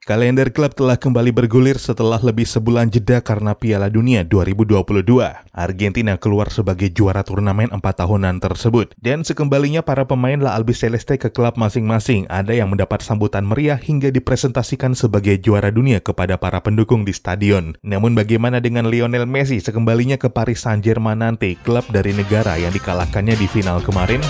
Kalender klub telah kembali bergulir setelah lebih sebulan jeda karena Piala Dunia 2022. Argentina keluar sebagai juara turnamen 4 tahunan tersebut. Dan sekembalinya para pemain La Albiceleste ke klub masing-masing, ada yang mendapat sambutan meriah hingga dipresentasikan sebagai juara dunia kepada para pendukung di stadion. Namun bagaimana dengan Lionel Messi sekembalinya ke Paris Saint-Germain nanti, klub dari negara yang dikalahkannya di final kemarin?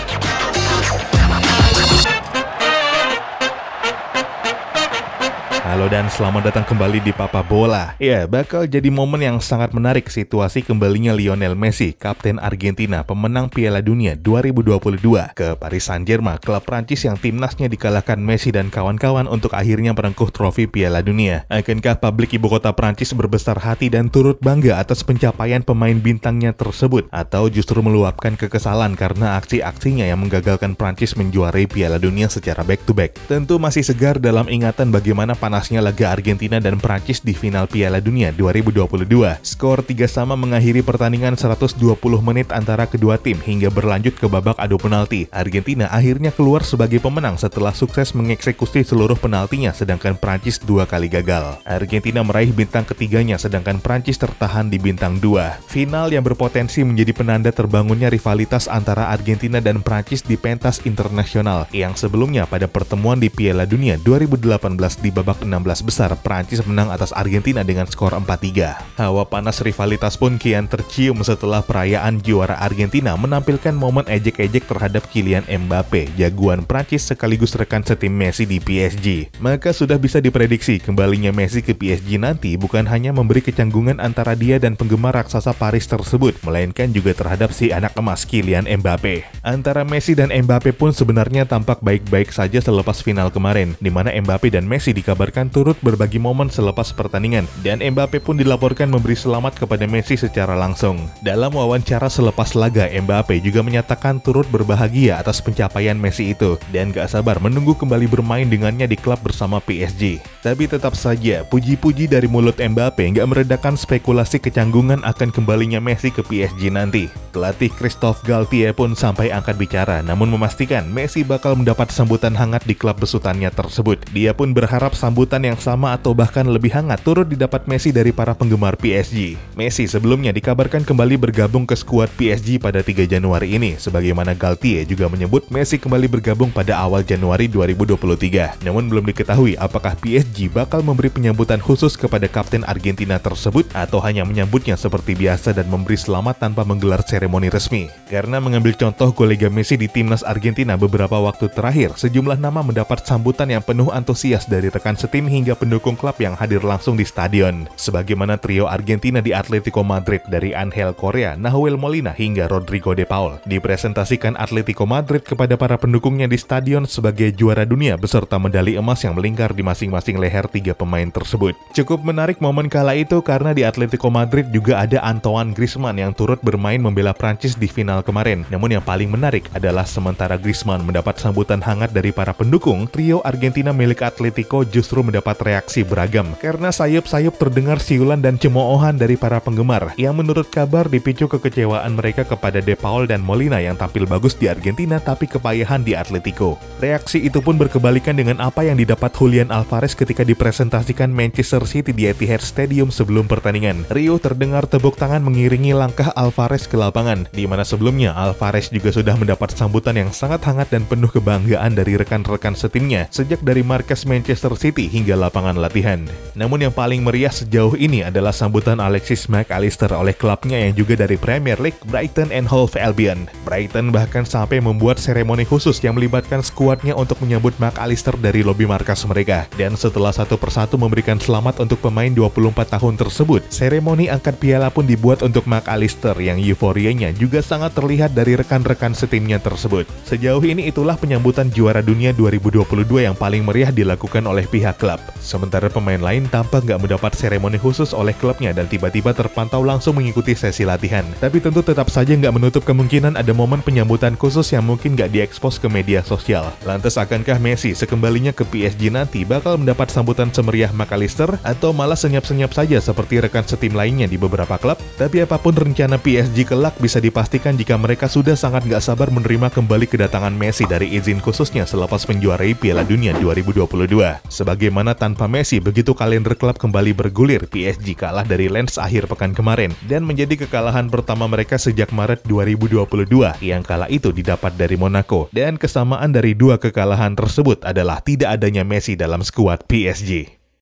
Halo dan selamat datang kembali di Papa Bola. Ya, bakal jadi momen yang sangat menarik situasi kembalinya Lionel Messi, kapten Argentina, pemenang Piala Dunia 2022 ke Paris Saint-Germain, klub Prancis yang timnasnya dikalahkan Messi dan kawan-kawan untuk akhirnya merengkuh trofi Piala Dunia. Akankah publik ibu kota Prancis berbesar hati dan turut bangga atas pencapaian pemain bintangnya tersebut? Atau justru meluapkan kekesalan karena aksi-aksinya yang menggagalkan Prancis menjuarai Piala Dunia secara back-to-back? Tentu masih segar dalam ingatan bagaimana panasnya laga Argentina dan Prancis di final Piala Dunia 2022. Skor 3-3 mengakhiri pertandingan 120 menit antara kedua tim hingga berlanjut ke babak adu penalti. Argentina akhirnya keluar sebagai pemenang setelah sukses mengeksekusi seluruh penaltinya, sedangkan Prancis 2 kali gagal. Argentina meraih bintang ketiganya, sedangkan Prancis tertahan di bintang 2. Final yang berpotensi menjadi penanda terbangunnya rivalitas antara Argentina dan Prancis di pentas internasional, yang sebelumnya pada pertemuan di Piala Dunia 2018 di babak 16 besar, Prancis menang atas Argentina dengan skor 4-3. Hawa panas rivalitas pun kian tercium setelah perayaan juara Argentina menampilkan momen ejek-ejek terhadap Kylian Mbappe, jagoan Prancis sekaligus rekan setim Messi di PSG. Maka sudah bisa diprediksi kembalinya Messi ke PSG nanti bukan hanya memberi kecanggungan antara dia dan penggemar raksasa Paris tersebut, melainkan juga terhadap si anak emas Kylian Mbappe. Antara Messi dan Mbappe pun sebenarnya tampak baik-baik saja selepas final kemarin, di mana Mbappe dan Messi dikabarkan turut berbagi momen selepas pertandingan, dan Mbappe pun dilaporkan memberi selamat kepada Messi secara langsung. Dalam wawancara selepas laga, Mbappe juga menyatakan turut berbahagia atas pencapaian Messi itu dan gak sabar menunggu kembali bermain dengannya di klub bersama PSG. Tapi tetap saja, puji-puji dari mulut Mbappe gak meredakan spekulasi kecanggungan akan kembalinya Messi ke PSG nanti. Pelatih Christophe Galtier pun sampai angkat bicara, namun memastikan Messi bakal mendapat sambutan hangat di klub besutannya tersebut. Dia pun berharap sambutan yang sama atau bahkan lebih hangat turut didapat Messi dari para penggemar PSG. Messi sebelumnya dikabarkan kembali bergabung ke skuad PSG pada 3 Januari ini, sebagaimana Galtier juga menyebut Messi kembali bergabung pada awal Januari 2023. Namun belum diketahui apakah PSG bakal memberi penyambutan khusus kepada kapten Argentina tersebut atau hanya menyambutnya seperti biasa dan memberi selamat tanpa menggelar seremoni resmi. Karena mengambil contoh kolega Messi di timnas Argentina beberapa waktu terakhir, sejumlah nama mendapat sambutan yang penuh antusias dari rekan setim hingga pendukung klub yang hadir langsung di stadion. Sebagaimana trio Argentina di Atletico Madrid dari Angel Correa, Nahuel Molina hingga Rodrigo de Paul. Dipresentasikan Atletico Madrid kepada para pendukungnya di stadion sebagai juara dunia beserta medali emas yang melingkar di masing-masing leher 3 pemain tersebut. Cukup menarik momen kala itu karena di Atletico Madrid juga ada Antoine Griezmann yang turut bermain membela Prancis di final kemarin. Namun yang paling menarik adalah sementara Griezmann mendapat sambutan hangat dari para pendukung, trio Argentina milik Atletico justru mendapat reaksi beragam karena sayup-sayup terdengar siulan dan cemoohan dari para penggemar yang menurut kabar dipicu kekecewaan mereka kepada De Paul dan Molina yang tampil bagus di Argentina tapi kepayahan di Atletico. Reaksi itu pun berkebalikan dengan apa yang didapat Julian Alvarez ketika dipresentasikan Manchester City di Etihad Stadium sebelum pertandingan. Riuh terdengar tepuk tangan mengiringi langkah Alvarez ke lapangan, di mana sebelumnya Alvarez juga sudah mendapat sambutan yang sangat hangat dan penuh kebanggaan dari rekan-rekan setimnya sejak dari markas Manchester City hingga lapangan latihan. Namun yang paling meriah sejauh ini adalah sambutan Alexis Mac Allister oleh klubnya yang juga dari Premier League, Brighton and Hove Albion. Brighton bahkan sampai membuat seremoni khusus yang melibatkan skuadnya untuk menyambut Mac Allister dari lobi markas mereka. Dan setelah satu persatu memberikan selamat untuk pemain 24 tahun tersebut, seremoni angkat piala pun dibuat untuk Mac Allister yang euforianya juga sangat terlihat dari rekan-rekan setimnya tersebut. Sejauh ini itulah penyambutan juara dunia 2022 yang paling meriah dilakukan oleh pihak klub. Sementara pemain lain tampak nggak mendapat seremoni khusus oleh klubnya dan tiba-tiba terpantau langsung mengikuti sesi latihan. Tapi tentu tetap saja nggak menutup kemungkinan ada momen penyambutan khusus yang mungkin nggak diekspos ke media sosial. Lantas akankah Messi sekembalinya ke PSG nanti bakal mendapat sambutan semeriah Mac Allister atau malah senyap-senyap saja seperti rekan setim lainnya di beberapa klub? Tapi apapun rencana PSG kelak bisa dipastikan jika mereka sudah sangat nggak sabar menerima kembali kedatangan Messi dari izin khususnya selepas menjuarai Piala Dunia 2022. Sebagaimana tanpa Messi begitu kalender klub kembali bergulir. PSG kalah dari Lens akhir pekan kemarin dan menjadi kekalahan pertama mereka sejak Maret 2022. Yang kalah itu didapat dari Monaco, dan kesamaan dari dua kekalahan tersebut adalah tidak adanya Messi dalam skuad PSG.